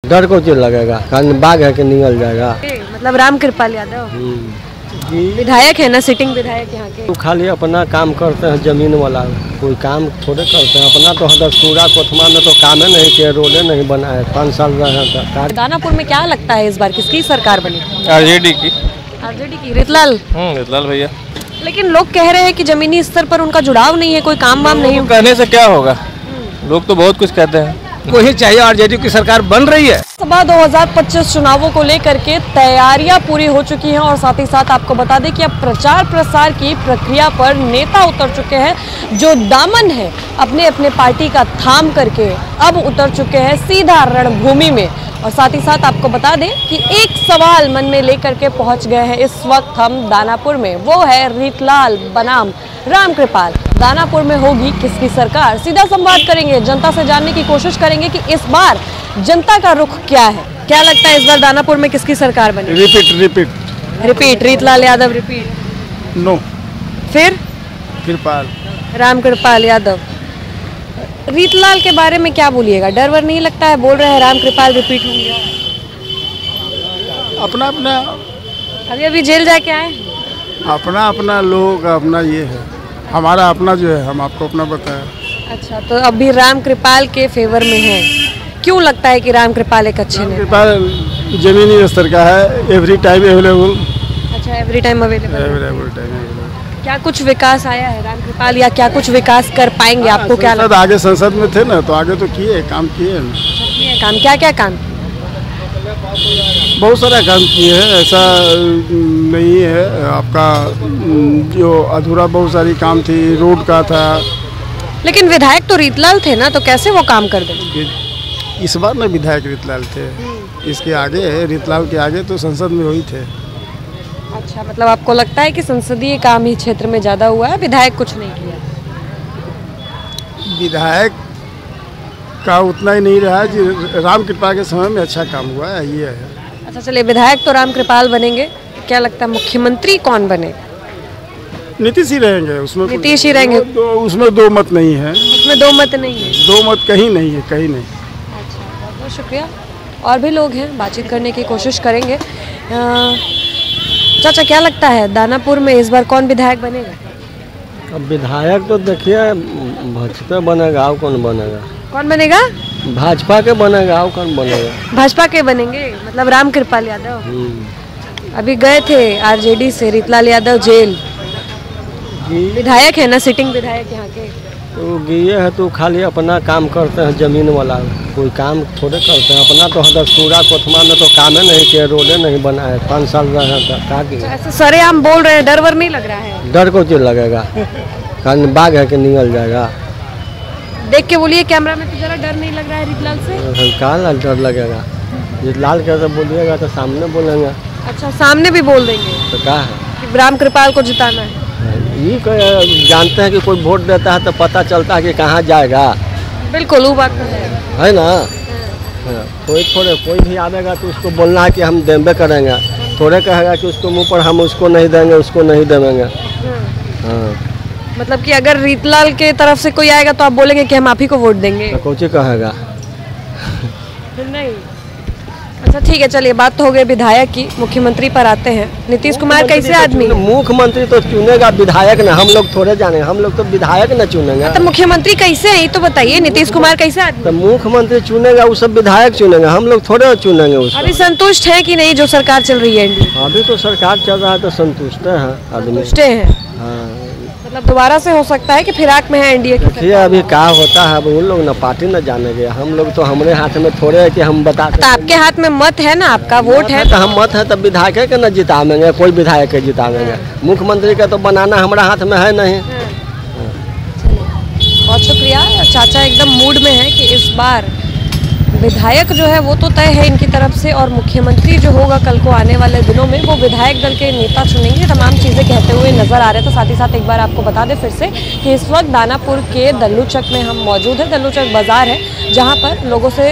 डर को चीज लगेगा, कारण बाघ है कि निकल जाएगा। मतलब रामकृपाल यादव विधायक है ना, सिटिंग विधायक यहाँ के। तो खाली अपना काम करते हैं, जमीन वाला कोई काम थोड़े करते हैं। अपना तो हदसूरा कोथमा में तो काम है नहीं किया, रोडे नहीं बना है। 5 साल रहे। दानापुर में क्या लगता है इस बार किसकी सरकार बनी? आरजेडी की। आरजेडी की। रितलाल रितलाल भैया। लेकिन लोग कह रहे हैं कि जमीनी स्तर पर उनका जुड़ाव नहीं है, कोई काम वाम नहीं। कहने से क्या होगा, लोग तो बहुत कुछ कहते हैं। वही चाहिए, आरजेडी की सरकार बन रही है। सभा 2025 चुनावों को लेकर के तैयारियां पूरी हो चुकी हैं और साथ ही साथ आपको बता दें कि अब प्रचार प्रसार की प्रक्रिया पर नेता उतर चुके हैं। जो दामन है अपने अपने पार्टी का थाम करके अब उतर चुके हैं सीधा रणभूमि में। और साथ ही साथ आपको बता दें कि एक सवाल मन में लेकर के पहुंच गए हैं इस वक्त हम दानापुर में, वो है रितलाल बनाम रामकृपाल। दानापुर में होगी किसकी सरकार? सीधा संवाद करेंगे, जनता से जानने की कोशिश करेंगे कि इस बार जनता का रुख क्या है। क्या लगता है इस बार दानापुर में किसकी सरकार बनेगी? Repeat Ritlal Yadav repeat. No. फिर कृपाल रामकृपाल यादव। रितलाल के बारे में क्या बोलिएगा? डर वर नहीं लगता है? बोल रहे हैं रामकृपाल रिपीट होंगे। अपना अपना अभी जेल जाके आए। अपना अपना लोग अपना ये है, हमारा अपना जो है हम आपको अपना बताया। अच्छा, तो अभी रामकृपाल के फेवर में है। क्यों लगता है कि रामकृपाल एक अच्छे नेता? कृपाल जमीनी स्तर का है, एवरी टाइम अवेलेबल। अच्छा, एवरी टाइम अवेलेबल। क्या कुछ विकास आया है रामकृपाल, या क्या कुछ विकास कर पाएंगे? आपको क्या लगता है? आगे संसद में थे ना, तो आगे तो किए, काम किए काम। क्या क्या काम? बहुत सारा काम किए हैं, ऐसा नहीं है। आपका जो अधूरा बहुत सारी काम थी, रोड का था। लेकिन विधायक तो रितलाल थे ना, तो कैसे वो काम कर देंगे? इस बार ना विधायक रितलाल थे, इसके आगे रितलाल के आगे तो संसद में वही थे। अच्छा, मतलब आपको लगता है कि संसदीय काम ही क्षेत्र में ज्यादा हुआ है, विधायक कुछ नहीं किया? विधायक का उतना ही नहीं रहा जी, रामकृपाल के समय में अच्छा काम हुआ है, ये है। अच्छा चलिए, विधायक तो रामकृपाल बनेंगे, क्या लगता है मुख्यमंत्री कौन बने? नीतीश ही रहेंगे। उसमें नीतीश ही रहेंगे। उसमें दो मत नहीं है। उसमें दो मत नहीं है? दो मत कहीं नहीं है, कहीं नहीं। अच्छा, बहुत बहुत शुक्रिया। और भी लोग हैं, बातचीत करने की कोशिश करेंगे। चाचा, क्या लगता है दानापुर में इस बार कौन विधायक बनेगा? अब विधायक तो देखिए भाजपा बनेगा, और कौन बनेगा? कौन बनेगा? भाजपा के बनेगा, और कौन बनेगा? भाजपा के बनेंगे, मतलब रामकृपाल यादव। अभी गए थे आरजेडी से रितलाल यादव जेल। विधायक है ना, सिटिंग विधायक यहाँ के। तो गए है तो खाली अपना काम करते हैं, जमीन वाला कोई काम थोड़े करते हैं। अपना तो हदसूरा कोथमा में तो काम है नहीं किया, रोडे नहीं बना है। 5 साल रहे। ऐसे सरेआम बोल रहे हैं, डर वर नहीं लग रहा है? डर को चीज लगेगा, कारण बाघ है कि निकल जाएगा। देख के बोलिए कैमरा में, तो जरा डर नहीं लग रहा है रितलाल से? कहाँ डर लगेगा? रितलाल के तो बोलिएगा तो सामने बोलेंगे। अच्छा, सामने भी बोल देंगे तो क्या है कि रामकृपाल को जिताना है? ये जानते हैं कि कोई वोट देता है तो पता चलता है कि कहाँ जाएगा। बिल्कुल, वो बात तो है ना। कोई भी आवेगा तो उसको बोलना है कि हम देंबे करेंगे, थोड़े कहेगा कि उसको मुंह पर हम उसको नहीं देंगे, उसको नहीं देंगे। हाँ, मतलब कि अगर रितलाल के तरफ से कोई आएगा तो आप बोलेंगे कि हम आप ही को वोट देंगे? तो कौन कहेगा? नहीं। अच्छा ठीक है, चलिए बात तो हो गई विधायक की। मुख्यमंत्री पर आते हैं। नीतीश कुमार कैसे आदमी? मुख्यमंत्री तो चुनेगा विधायक ना, हम लोग थोड़े जाने, हम लोग तो विधायक ना चुनेंगे। तो मुख्यमंत्री कैसे है ये तो बताइए। नीतीश कुमार कैसे आदमी? तो मुख्यमंत्री चुनेगा, वो सब विधायक चुनेंगे, हम लोग थोड़े चुनेंगे उसको। अभी संतुष्ट है कि नहीं जो सरकार चल रही है? अभी तो सरकार चल रहा है तो संतुष्ट है आदमी। मतलब दोबारा से हो सकता है कि फिराक में है एनडीए की सरकार? अभी क्या होता है, अब उन लोग ना पार्टी न जानेंगे, हम लोग तो हमारे हाथ में थोड़े है कि हम बता। तो आपके हाथ में मत है ना, आपका वोट है तो हम मत है तब विधायक के न जितावेंगे, कोई विधायक के जितावेंगे। मुख्यमंत्री का तो बनाना हमारा हाथ में है नहीं। बहुत शुक्रिया। चाचा एकदम मूड में है कि इस बार विधायक जो है वो तो तय है इनकी तरफ से, और मुख्यमंत्री जो होगा कल को आने वाले दिनों में वो विधायक दल के नेता चुनेंगे। तमाम चीज़ें कहते हुए नजर आ रहे थे। साथ ही साथ एक बार आपको बता दें फिर से कि इस वक्त दानापुर के दल्लूचक में हम मौजूद हैं। दल्लूचक बाज़ार है जहां पर लोगों से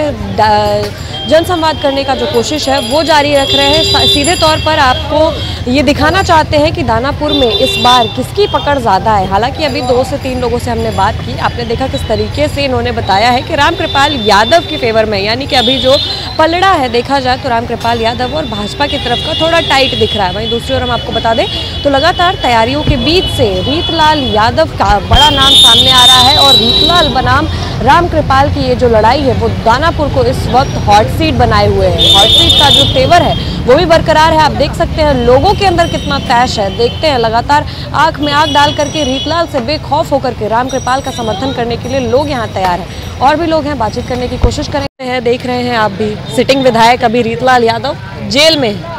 जनसंवाद करने का जो कोशिश है वो जारी रख रहे हैं। सीधे तौर पर आपको ये दिखाना चाहते हैं कि दानापुर में इस बार किसकी पकड़ ज़्यादा है। हालांकि अभी 2 से 3 लोगों से हमने बात की, आपने देखा किस तरीके से इन्होंने बताया है कि रामकृपाल यादव की फेवर में, यानी कि अभी जो पलड़ा है देखा जाए तो रामकृपाल यादव और भाजपा की तरफ का थोड़ा टाइट दिख रहा है। वहीं दूसरी ओर हम आपको बता दें तो लगातार तैयारियों के बीच से रीतलाल यादव का बड़ा नाम सामने आ रहा है और रीतलाल बनाम रामकृपाल की ये जो लड़ाई है वो दानापुर को इस वक्त हॉट सीट बनाए हुए है। हॉट सीट का जो तेवर है वो भी बरकरार है। आप देख सकते हैं लोगों के अंदर कितना तैश है। देखते हैं लगातार आंख में आंख डाल करके रीतलाल से बेखौफ होकर के रामकृपाल का समर्थन करने के लिए लोग यहाँ तैयार हैं। और भी लोग हैं, बातचीत करने की कोशिश कर रहे हैं। देख रहे हैं आप भी सिटिंग विधायक अभी रीतलाल यादव जेल में है।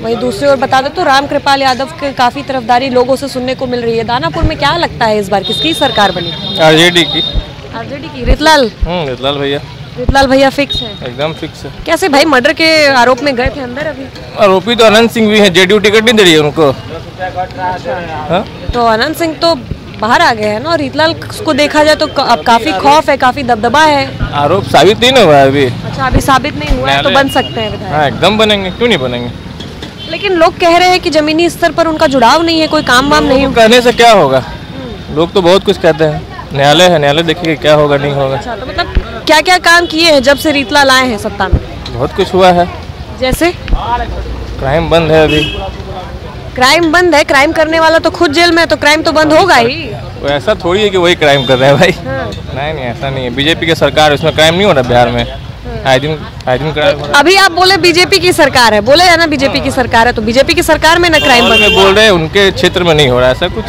वहीं दूसरी ओर बता दें तो रामकृपाल यादव के काफी तरफदारी लोगों से सुनने को मिल रही है। दानापुर में क्या लगता है इस बार किसकी सरकार बनी? आरजेडी की। आरजेडी की। रीतलाल रीतलाल भैया। रीतलाल भैया फिक्स है? एकदम फिक्स है। कैसे भाई, मर्डर के आरोप में गए थे अंदर अभी? आरोपी तो अनंत सिंह भी है, जेडीयू टिकट नहीं दे रही है उनको। तो अनंत सिंह तो बाहर आ गए हैं ना, और रीतलाल को देखा जाए तो अब काफी खौफ है, काफी दबदबा है। आरोप साबित नहीं हुआ है अभी। अच्छा, अभी साबित नहीं हुआ है तो बन सकते हैं विधायक? हाँ, एकदम बनेंगे, क्यों नहीं बनेंगे। लेकिन लोग कह रहे हैं कि जमीनी स्तर पर उनका जुड़ाव नहीं है, कोई काम वाम नहीं। कहने से क्या होगा, लोग तो बहुत कुछ कहते हैं। न्यायालय है, न्यायालय देखिए क्या होगा नहीं होगा। अच्छा, तो मतलब क्या क्या काम किए हैं जब से रीतलाल आए हैं सत्ता में? बहुत कुछ हुआ है। जैसे? क्राइम बंद है अभी। क्राइम बंद है? क्राइम करने वाला तो खुद जेल में है, तो क्राइम तो बंद होगा ही। वो ऐसा थोड़ी है कि वही क्राइम कर रहे हैं भाई। नहीं, ऐसा नहीं है। बीजेपी की सरकार, उसमें क्राइम नहीं हो रहा बिहार में। आए दिन क्राइम हो रहा है। अभी आप बोले बीजेपी की सरकार है, बोले है ना बीजेपी की सरकार है, तो बीजेपी की सरकार में ना क्राइम बंद बोल रहे हैं, उनके क्षेत्र में नहीं हो रहा ऐसा कुछ।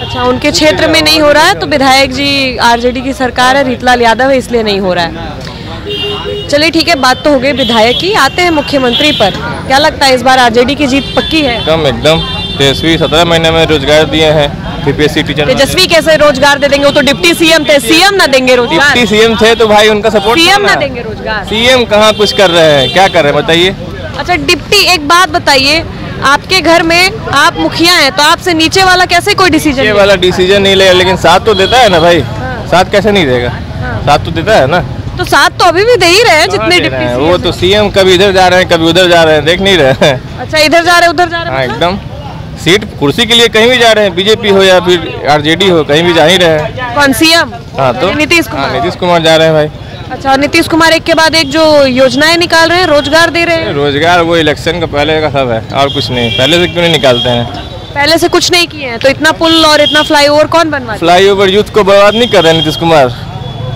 अच्छा, उनके क्षेत्र में नहीं हो रहा है, तो विधायक जी आरजेडी की सरकार है, रीतलाल यादव है, इसलिए नहीं हो रहा है। चलिए ठीक है, बात तो हो गई विधायक की। आते हैं मुख्यमंत्री पर। क्या लगता है इस बार आरजेडी की जीत पक्की है? एकदम। तेजस्वी 17 महीने में रोजगार दिए हैं। BPSC teacher. तेजस्वी कैसे रोजगार दे देंगे? वो तो डिप्टी सीएम थे, सीएम ना देंगे रोजगार? डिप्टी सीएम थे तो भाई उनका सपोर्ट। सीएम ना देंगे रोजगार? सीएम कहाँ कुछ कर रहे हैं, क्या कर रहे हैं बताइए। अच्छा डिप्टी, एक बात बताइए, आपके घर में आप मुखिया हैं तो आपसे नीचे वाला कैसे कोई डिसीजन? नीचे वाला डिसीजन नहीं ले, लेकिन साथ तो देता है ना भाई। साथ कैसे नहीं देगा? साथ तो देता है ना। तो साथ तो अभी भी दे ही रहे हैं जितने डिप्टी सीएम। वो तो सीएम कभी इधर जा रहे हैं, कभी उधर जा रहे हैं, देख नहीं रहे हैं। अच्छा, इधर जा रहे हैं उधर जा रहे हैं? हाँ, एकदम। सीट कुर्सी के लिए कहीं भी जा रहे हैं, बीजेपी हो या फिर आरजेडी हो, कहीं भी जा ही रहे हैं। कौन सीएम? हाँ, तो नीतीश कुमार। नीतीश कुमार जा रहे हैं भाई। अच्छा, नीतीश कुमार एक के बाद एक जो योजनाएं निकाल रहे हैं, रोजगार दे रहे हैं। रोजगार वो इलेक्शन का पहले का सब है, और कुछ नहीं। पहले से क्यों नहीं निकालते हैं? पहले से कुछ नहीं किए हैं तो इतना पुल और इतना फ्लाईओवर कौन बनवा? फ्लाईओवर यूथ को बर्बाद नहीं कर रहे नीतीश कुमार।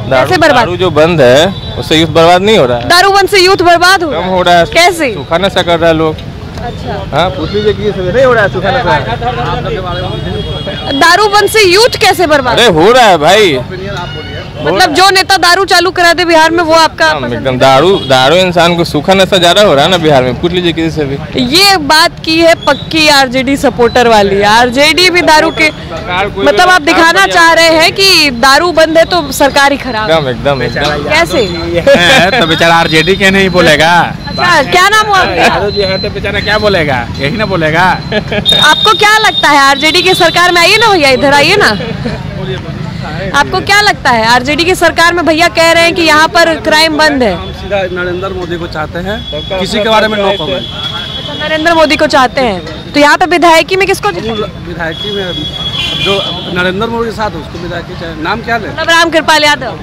कैसे बर्बाद? दारू जो बंद है उससे यूथ बर्बाद नहीं हो रहा है। दारू बंद से यूथ बर्बाद हो कम हो रहा है। कैसे? सूखा नशा कर रहा है लोग। अच्छा, हाँ, पूछ लीजिए कि नहीं हो रहा है सूखा नशा। दारू बंद से यूथ कैसे बर्बाद? अरे हो रहा है भाई। मतलब जो नेता दारू चालू करा दे बिहार में वो आपका एकदम। दारू इंसान को सूखा नशा ज्यादा हो रहा है ना बिहार में, पूछ लीजिए किसी से भी। ये बात की है पक्की आरजेडी सपोर्टर वाली। आरजेडी भी दारू के मतलब आप दिखाना चाह रहे हैं कि दारू बंद है तो सरकार ही खराब है। एकदम। कैसे? तो बेचारा आरजेडी के नहीं बोलेगा। अच्छा, क्या नाम हुआ आपका? जी है तो बेचारा क्या बोलेगा, यही ना बोलेगा। आपको क्या लगता है आरजेडी की सरकार में? आइए ना भैया, इधर आइए ना। आपको क्या लगता है आरजेडी की सरकार में? भैया कह रहे हैं कि यहाँ पर क्राइम बंद है। सीधा नरेंद्र मोदी को चाहते हैं, किसी के बारे में नो कमेंट। अच्छा, नरेंद्र मोदी को चाहते हैं तो यहाँ पे विधायकी में किसको? विधायकी में जो नरेंद्र मोदी के साथ उसको विधायकी चाहिए। नाम क्या ले? मतलब रामकृपाल यादव।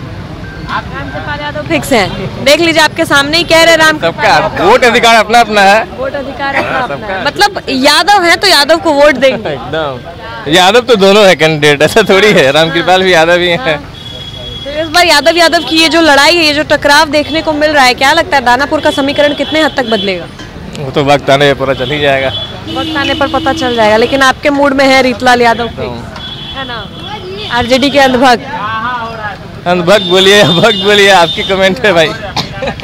रामकृपाल यादव फिक्स है? देख लीजिए आपके सामने ही कह रहे हैं सबका वोट अधिकार अपना अपना है। वोट अधिकार अपना है। मतलब यादव है तो यादव को वोट देंगे। एकदम। यादव तो दोनों है कैंडिडेट, ऐसा थोड़ी है। रामकृपाल भी यादव ही है। तो इस बार यादव की ये जो लड़ाई है, ये जो टकराव देखने को मिल रहा है, क्या लगता है दानापुर का समीकरण कितने हद तक बदलेगा? वो तो वक्त आने पर पता चल ही जाएगा। वक्त आने पर पता चल जाएगा। लेकिन आपके मूड में है रीतलाल यादव है ना, आरजेडी के अंधभक्त? अंधभक्त बोलिए, भक्त बोलिए, आपकी कमेंट है भाई।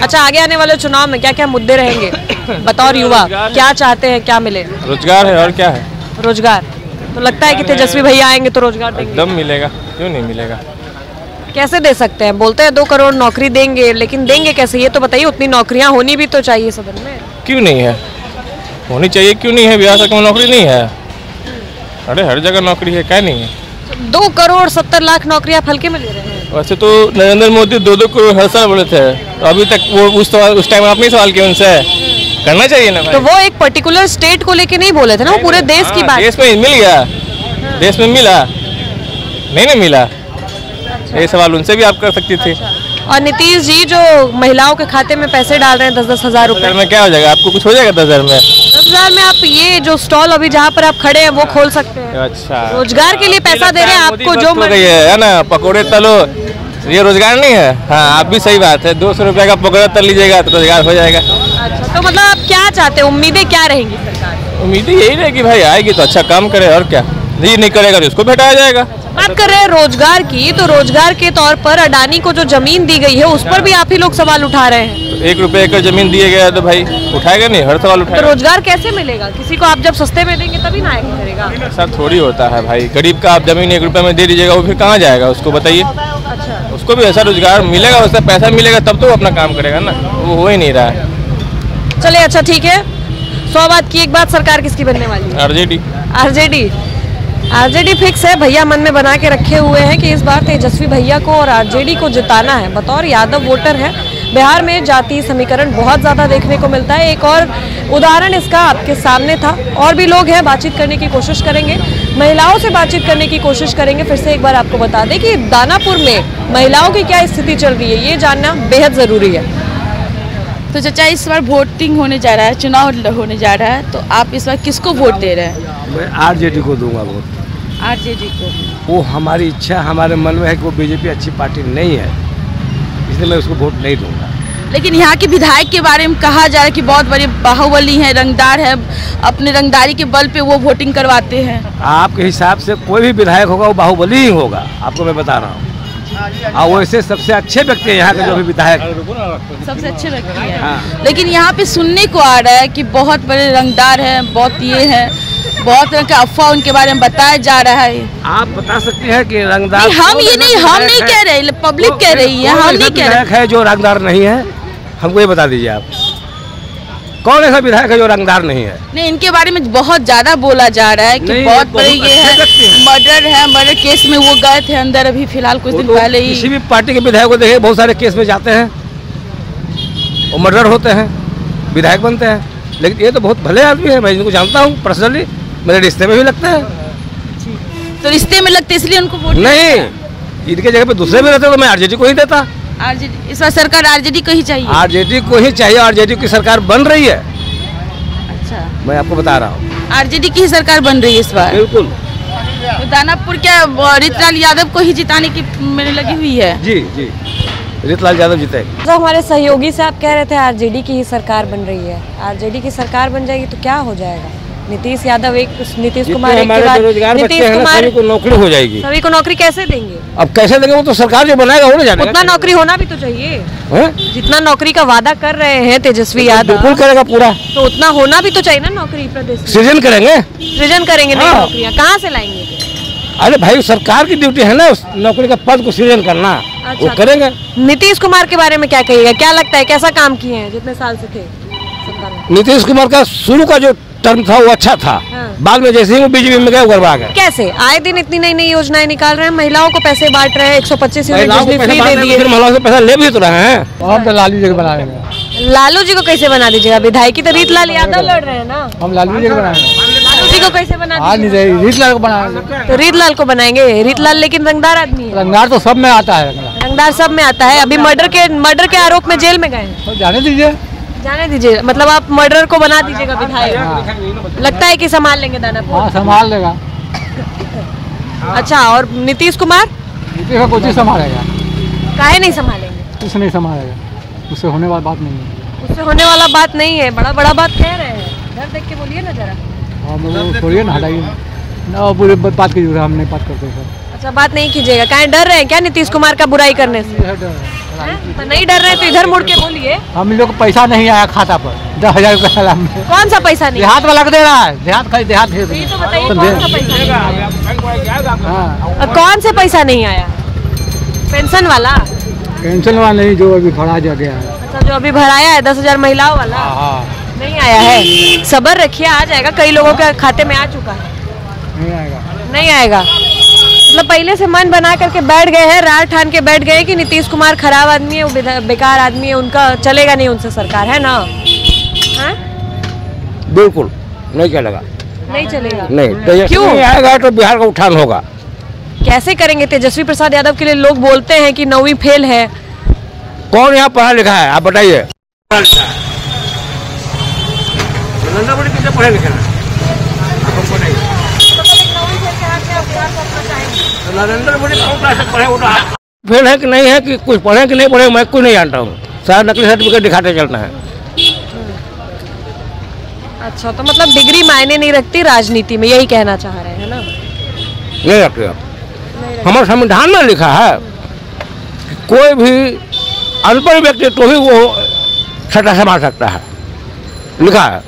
अच्छा, आगे आने वाले चुनाव में क्या क्या मुद्दे रहेंगे बतौर युवा? क्या चाहते हैं, क्या मिले? रोजगार है और क्या है? रोजगार। तो लगता है कि तेजस्वी भैया आएंगे तो रोजगार देंगे? एकदम मिलेगा, क्यों नहीं मिलेगा। कैसे दे सकते हैं? बोलते हैं 2 करोड़ नौकरी देंगे, लेकिन देंगे कैसे ये तो बताइए। उतनी नौकरियां होनी भी तो चाहिए सदन में। क्यों नहीं है? होनी चाहिए, क्यों नहीं है? बिहार तक में नौकरी नहीं है? अरे हर जगह नौकरी है, क्या नहीं है? 2 करोड़ 70 लाख नौकरी आप हल्के में ले रहे हैं? वैसे तो नरेंद्र मोदी 2-2 करोड़ हर साल बोले थे, तो अभी तक वो उस टाइम आपने सवाल किया उनसे, करना चाहिए ना भाई। तो वो एक पर्टिकुलर स्टेट को लेके नहीं बोले थे ना, वो पूरे देश की बात। देश में मिल गया, देश में मिला नहीं मिला, ये सवाल उनसे भी आप कर सकती थी। और नीतीश जी जो महिलाओं के खाते में पैसे डाल रहे हैं 10-10 हज़ार रुपए में, क्या हो जाएगा आपको, कुछ हो जाएगा 10,000 में? 10,000 में आप ये जो स्टॉल अभी जहाँ पर आप खड़े हैं वो खोल सकते हैं। अच्छा, रोजगार के लिए पैसा दे रहे हैं आपको, जो है ना, पकौड़े तलो, ये रोजगार नहीं है। हाँ, आप भी सही बात है, 200 रुपए का पकौड़ा तल लीजिएगा तो रोजगार हो जाएगा। अच्छा, तो मतलब आप क्या चाहते हैं, उम्मीदें क्या रहेंगी सरकार की? उम्मीदें यही रहेगी भाई, आएगी तो अच्छा काम करे, और क्या, जी नहीं करेगा तो उसको भेटाया जाएगा। बात कर रहे हैं रोजगार की, तो रोजगार के तौर पर अडानी को जो जमीन दी गई है उस पर भी आप ही लोग सवाल उठा रहे हैं। तो 1 रुपए एकड़ जमीन दिए गया तो भाई उठाएगा नहीं, हर सवाल तो उठाएगा। रोजगार कैसे मिलेगा किसी को? आप जब सस्ते में देंगे तभी ना आएगा करेगा। ऐसा थोड़ी होता है भाई, गरीब का आप जमीन 1 रुपए में दे दीजिएगा, वो फिर कहाँ जाएगा, उसको बताइए। अच्छा, उसको भी ऐसा रोजगार मिलेगा, उससे पैसा मिलेगा तब तो वो अपना काम करेगा ना, वो हो ही नहीं रहा है। चलिए अच्छा ठीक है, 100 बात की एक बात, सरकार किसकी बनने वाली है? आरजेडी। आरजेडी फिक्स है, भैया मन में बना के रखे हुए हैं कि इस बार तेजस्वी भैया को और आरजेडी को जिताना है। बतौर यादव वोटर है, बिहार में जातीय समीकरण बहुत ज़्यादा देखने को मिलता है। एक और उदाहरण इसका आपके सामने था, और भी लोग हैं, बातचीत करने की कोशिश करेंगे, महिलाओं से बातचीत करने की कोशिश करेंगे। फिर से एक बार आपको बता दें कि दानापुर में महिलाओं की क्या स्थिति चल रही है, ये जानना बेहद ज़रूरी है। तो चाचा इस बार वोटिंग होने जा रहा है, चुनाव होने जा रहा है, तो आप इस बार किसको वोट दे रहे हैं? मैं आरजेडी को दूंगा वोट। आरजेडी को? वो हमारी इच्छा, हमारे मन में है कि वो बीजेपी अच्छी पार्टी नहीं है, इसलिए मैं उसको वोट नहीं दूंगा। लेकिन यहाँ के विधायक के बारे में कहा जा रहा है कि बहुत बड़े बाहुबली हैं, रंगदार है, अपने रंगदारी के बल पे वो वोटिंग करवाते हैं। आपके हिसाब से कोई भी विधायक होगा वो बाहुबली ही होगा, आपको मैं बता रहा हूँ। और वैसे सबसे अच्छे व्यक्ति हैं यहाँ के जो भी विधायक, सबसे अच्छे व्यक्ति हैं। हाँ। लेकिन यहाँ पे सुनने को आ रहा है कि बहुत बड़े रंगदार हैं, बहुत ये हैं, बहुत तरह का अफवाह उनके बारे में बताया जा रहा है। आप बता सकते हैं कि रंगदार? हम नहीं कह रहे, पब्लिक कह रही है, हम नहीं कह रहे है जो रंगदार नहीं है, हमको ये बता दीजिए आप, कौन ऐसा विधायक है जो रंगदार नहीं है? नहीं, इनके बारे में बहुत ज्यादा बोला जा रहा है कि बहुत बड़े ये है, मर्डर केस में वो गए थे अंदर अभी फिलहाल कुछ दिन पहले ही। किसी भी पार्टी के विधायक को देखिए, बहुत सारे केस में जाते हैं, वो मर्डर होते हैं, विधायक बनते हैं। लेकिन ये तो बहुत भले आदमी है, मैं इनको जानता हूँ पर्सनली, मेरे रिश्ते में भी लगते हैं। तो रिश्ते में लगते इसलिए उनको वोट नहीं, इनके जगह पे दूसरे भी रहते तो मैं आरजेडी को ही देता। आरजेडी इस बार सरकार आरजेडी को ही चाहिए? आरजेडी को ही चाहिए, आरजेडी की सरकार बन रही है। अच्छा, मैं आपको बता रहा हूँ, आरजेडी की ही सरकार बन रही है इस बार? बिल्कुल। तो दानापुर क्या रीतलाल यादव को ही जिताने की मेरे लगी हुई है? जी, रीतलाल यादव जीतेगा। जो हमारे सहयोगी से आप कह रहे थे आरजेडी की ही सरकार बन रही है, आरजेडी की सरकार बन जाएगी तो क्या हो जाएगा? नीतीश यादव नीतीश कुमार एक के बाद नीतीश कुमार, सभी को नौकरी हो जाएगी। सभी को नौकरी कैसे देंगे? अब कैसे देंगे, वो तो सरकार जो बनाएगा वो ना जानेगा। उतना नौकरी होना भी तो चाहिए, जितना नौकरी का वादा कर रहे हैं तेजस्वी यादव, बिल्कुल करेगा पूरा, तो उतना होना भी तो चाहिए ना नौकरी प्रदेश में। सृजन करेंगे, नई नौकरियां कहाँ से लाएंगे? अरे भाई सरकार की ड्यूटी है ना उस नौकरी का पद को सृजन करना, अच्छा, वो करेंगे। नीतीश कुमार के बारे में क्या कहिएगा, क्या लगता है कैसा काम किए हैं जितने साल से थे सरकार में? नीतीश कुमार का शुरू का जो टर्म था वो अच्छा था, बाद में जैसे ही वो बीजेपी में गए गड़बड़ा गए। कैसे आए दिन इतनी नई नई योजनाएं निकाल रहे हैं, महिलाओं को पैसे बांट रहे हैं, 125 यूनिट बिजली फ्री दे दिए, महिलाओं से पैसा ले भी तो रहे हैं। हम तो लालू जी को बनाएंगे। लालू जी को कैसे बना दीजिएगा? विधायकी तो रीतलाल यादव लड़ रहे हैं ना, हम लालू जी को बनाएंगे। लालू जी को कैसे बना दीजिएगा? रीतलाल को बनाएंगे। तो रीतलाल को बनाएंगे, रीतलाल लेकिन रंगदार आदमी है। रंगदार तो सब में आता है, रंगदार सब में आता है। अभी मर्डर के आरोप में जेल में गए हैं, तो जाने दीजिए। मतलब आप मर्डर को बना दीजिएगा विधायक? लगता है कि संभाल लेंगे दानापुर? हाँ, संभाल लेगा। अच्छा, और नीतीश कुमार? नीतीश का कुछ ही संभालेगा। काहे नहीं संभालेंगे? कुछ नहीं संभालेगा, उससे होने वाली बात नहीं है। उससे होने वाला बात नहीं है, बड़ा बात कह रहे हैं, इधर देख के बोलिए ना जरा। हाँ, वो छोड़िए ना, हटाइए ना, पूरी बात कीजिए, हम नहीं बात करते सर। अच्छा, बात नहीं कीजिएगा, काहे डर रहे हैं क्या नीतीश कुमार का बुराई करने से? तो नहीं डर रहे तो इधर मुड़ के बोलिए। हम लोग को पैसा नहीं आया खाता पर, 10,000 रुपया। कौन सा पैसा नहीं? देहात वाला दे रहा है, देहात तो बताइए कौन सा पैसा नहीं आया? कौन से पैसा नहीं आया? पेंशन वाला? पेंशन वाला नहीं, जो अभी भरा जा गया है। अच्छा, जो अभी भराया है 10,000 महिलाओं वाला नहीं आया है। सब्र रखिए, आ जाएगा, कई लोगों के खाते में आ चुका है। नहीं आएगा। नहीं आएगा? मतलब पहले से मन बना करके बैठ गए हैं, राय ठान के बैठ गए कि नीतीश कुमार खराब आदमी है, वो बेकार आदमी है, उनका चलेगा नहीं उनसे सरकार, है ना? हाँ? बिल्कुल नहीं चलेगा, नहीं चलेगा। नहीं, क्यों? आएगा तो बिहार का उत्थान होगा। कैसे करेंगे? तेजस्वी प्रसाद यादव के लिए लोग बोलते हैं कि 9वीं फेल है। कौन यहाँ पढ़ा लिखा है, आप बताइए? पढ़े लिखे नरेंद्र मोदी फेल है कि नहीं है, कि कुछ पढ़े कि नहीं पढ़े, मैं कुछ नहीं जानता हूँ। सारा नकली सर्टिफिकेट दिखाते चलना है। अच्छा, तो मतलब डिग्री मायने नहीं रखती राजनीति में, यही कहना चाह रहे हैं ना? नहीं रखते। हमारे संविधान में लिखा है कि कोई भी अनपढ़ व्यक्ति तो ही वो सत्ता संभाल सकता है, लिखा है।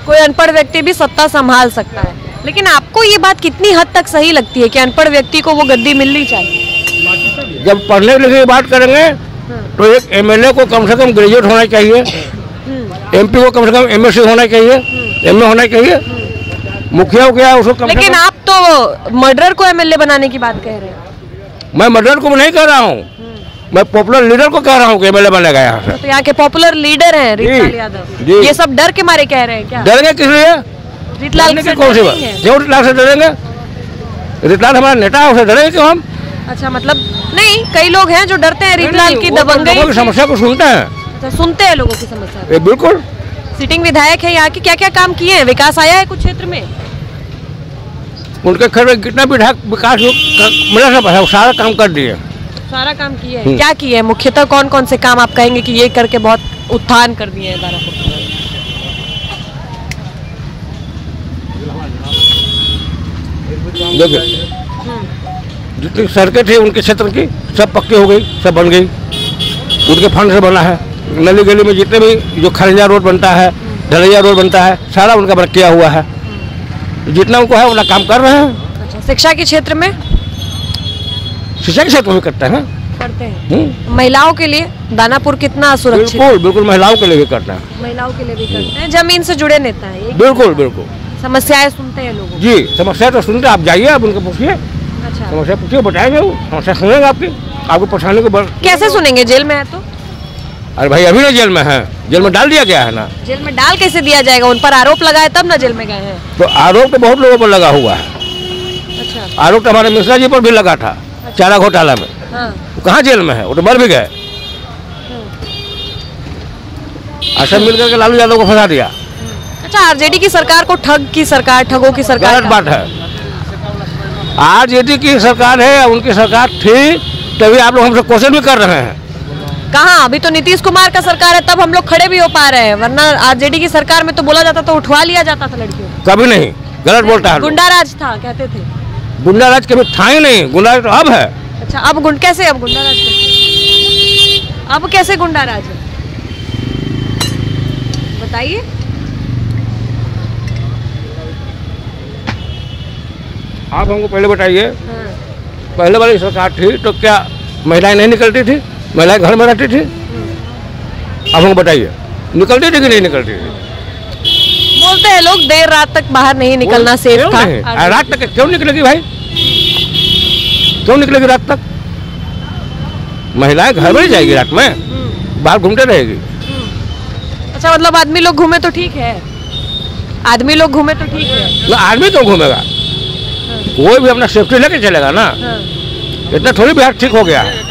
कोई अनपढ़ व्यक्ति भी सत्ता संभाल सकता है, लेकिन आपको ये बात कितनी हद तक सही लगती है कि अनपढ़ व्यक्ति को वो गद्दी मिलनी चाहिए? जब पढ़ने लिखने की बात करेंगे तो एक एमएलए को कम से कम ग्रेजुएट होना चाहिए, एमपी को कम से कम एमएससी होना चाहिए, एमए होना चाहिए, मुखिया हो गया उसको कम। लेकिन आप तो मर्डर को एमएलए बनाने की बात कह रहे हैं। मैं मर्डर को नहीं कह रहा हूँ, मैं पॉपुलर लीडर को कह रहा हूँ कि एमएलए बनेगा यहाँ से। तो यहाँ के पॉपुलर लीडर हैं रीतलाल यादव, ये सब डर के मारे कह रहे हैं क्या? डरेंगे किस लिए? रीतलाल से कौन सी बात? क्यों रीतलाल से डरेंगे? रीतलाल हमारा नेता है, उसे डरेंगे क्यों हम? अच्छा, मतलब नहीं, कई लोग हैं जो डरते हैं रीतलाल की दबंगई की समस्या को सुनते हैं। तो सुनते हैं लोगों की समस्या। बिल्कुल। सिटिंग विधायक है यहाँ की, क्या क्या काम किए हैं? विकास आया है कुछ क्षेत्र में? उनके घर में कितना विकास मिला सब है, सारा काम कर दिए। सारा काम किए हैं। क्या किए हैं? मुख्यतः कौन कौन से काम आप कहेंगे कि ये करके बहुत उत्थान कर दिए हैं दानापुर? देखिए, जितनी सड़कें थी उनके क्षेत्र की सब पक्की हो गई, सब बन गई, उनके फंड से बना है। नली गली में जितने भी जो खरंजा रोड बनता है, ढलैया रोड बनता है, सारा उनका बना किया हुआ है। जितना उनको है उतना काम कर रहे हैं। अच्छा, शिक्षा के क्षेत्र में? शिक्षा के क्षेत्र में करते हैं, करते हैं। महिलाओं के लिए दानापुर कितना सुरक्षित? बिल्कुल बिल्कुल, महिलाओं के लिए भी करते हैं। महिलाओं के लिए भी करते हैं। जमीन से जुड़े नेता है। बिल्कुल बिल्कुल। समस्याएं सुनते हैं लोगों जी, समस्या तो सुनते, आप जाइए, आप उनको पूछिए। अच्छा, समस्या पूछिए, बताएंगे, वो समस्या सुनेंगे आपको परेशानी को। कैसे सुनेंगे? जेल में है तो? अरे भाई, अभी ना जेल में है, जेल में डाल दिया गया है ना। जेल में डाल कैसे दिया जाएगा? उन पर आरोप लगाए तब ना जेल में गए हैं। तो आरोप तो बहुत लोगों पर लगा हुआ है। अच्छा, आरोप तो हमारे मिश्रा जी पर भी लगा था। अच्छा। चारा घोटाला में। हाँ। कहाँ जेल में है, वो तो मर भी गए। सब मिल करके लालू यादव को फंसा दिया। अच्छा, आरजेडी की सरकार को ठग की सरकार, ठगों की सरकार? गलत बात है। आरजेडी की सरकार है, उनकी सरकार थी तभी आप लोग हमसे क्वेश्चन भी कर रहे हैं। कहाँ? अभी तो नीतीश कुमार का सरकार है, तब हम लोग खड़े भी हो पा रहे हैं, वरना आरजेडी की सरकार में तो बोला जाता तो उठवा लिया जाता था लड़कियों को। कभी नहीं, गलत बोलता है। गुंडाराज था कहते थे। गुंडाराज कभी था ही नहीं, गुंडाराज तो अब है। अच्छा, अब कैसे? अब गुंडाराज कैसे? अब कैसे गुंडाराज है बताइए? आप हमको पहले बताइए। पहले वाली सरकार थी तो क्या महिलाएं नहीं निकलती थी? महिलाएं घर में रहती थी। आप हमको बताइए, निकलती थी कि नहीं निकलती थी? बोलते हैं लोग देर रात तक बाहर नहीं निकलना सेफ था। रात तक क्यों निकलेगी भाई? क्यों निकलेगी रात तक? महिलाएं घर में ही जाएगी रात में, बाहर घूमते रहेगी। अच्छा, मतलब आदमी लोग घूमे तो ठीक है? आदमी लोग घूमे तो ठीक है ना? आदमी तो घूमेगा, कोई भी अपना सेफ्टी लेके चलेगा ना। इतना थोड़ी बिहार ठीक हो गया है।